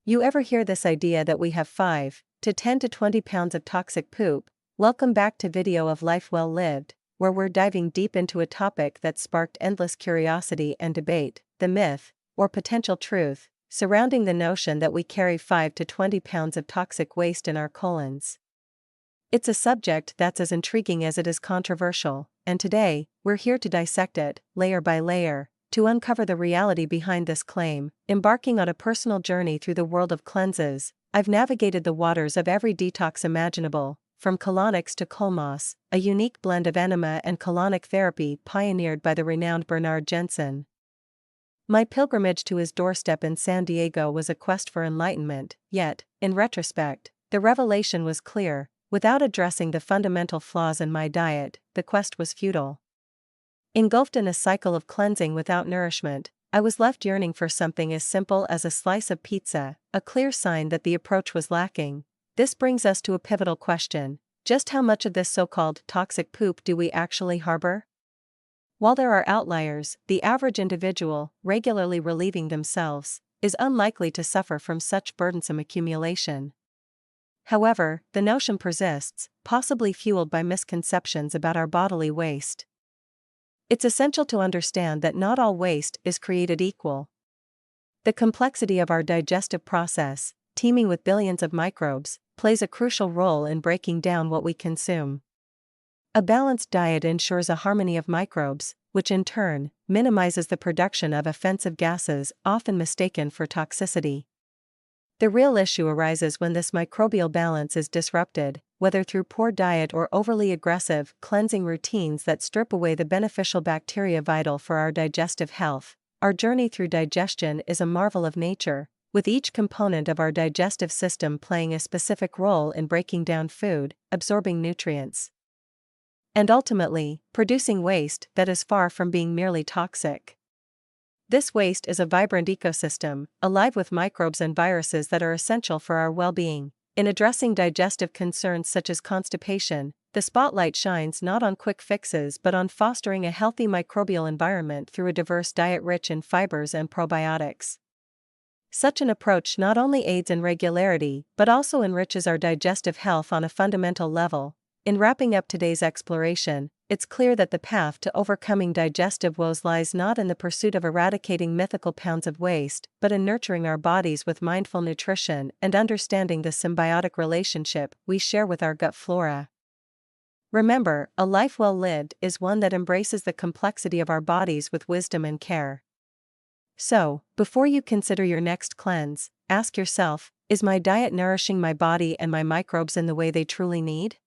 You ever hear this idea that we have 5 to 10 to 20 pounds of toxic poop? Welcome back to Video of Life Well Lived, where we're diving deep into a topic that sparked endless curiosity and debate, the myth, or potential truth, surrounding the notion that we carry 5 to 20 pounds of toxic waste in our colons. It's a subject that's as intriguing as it is controversial, and today, we're here to dissect it, layer by layer, to uncover the reality behind this claim. Embarking on a personal journey through the world of cleanses, I've navigated the waters of every detox imaginable, from colonics to colmos, a unique blend of enema and colonic therapy pioneered by the renowned Bernard Jensen. My pilgrimage to his doorstep in San Diego was a quest for enlightenment, yet, in retrospect, the revelation was clear: without addressing the fundamental flaws in my diet, the quest was futile. Engulfed in a cycle of cleansing without nourishment, I was left yearning for something as simple as a slice of pizza, a clear sign that the approach was lacking. This brings us to a pivotal question: just how much of this so-called toxic poop do we actually harbor? While there are outliers, the average individual, regularly relieving themselves, is unlikely to suffer from such burdensome accumulation. However, the notion persists, possibly fueled by misconceptions about our bodily waste. It's essential to understand that not all waste is created equal. The complexity of our digestive process, teeming with billions of microbes, plays a crucial role in breaking down what we consume. A balanced diet ensures a harmony of microbes, which in turn minimizes the production of offensive gases often mistaken for toxicity. The real issue arises when this microbial balance is disrupted, whether through poor diet or overly aggressive cleansing routines that strip away the beneficial bacteria vital for our digestive health. Our journey through digestion is a marvel of nature, with each component of our digestive system playing a specific role in breaking down food, absorbing nutrients, and ultimately, producing waste that is far from being merely toxic. This waste is a vibrant ecosystem, alive with microbes and viruses that are essential for our well-being. In addressing digestive concerns such as constipation, the spotlight shines not on quick fixes but on fostering a healthy microbial environment through a diverse diet rich in fibers and probiotics. Such an approach not only aids in regularity but also enriches our digestive health on a fundamental level. In wrapping up today's exploration, it's clear that the path to overcoming digestive woes lies not in the pursuit of eradicating mythical pounds of waste, but in nurturing our bodies with mindful nutrition and understanding the symbiotic relationship we share with our gut flora. Remember, a life well lived is one that embraces the complexity of our bodies with wisdom and care. So, before you consider your next cleanse, ask yourself: is my diet nourishing my body and my microbes in the way they truly need?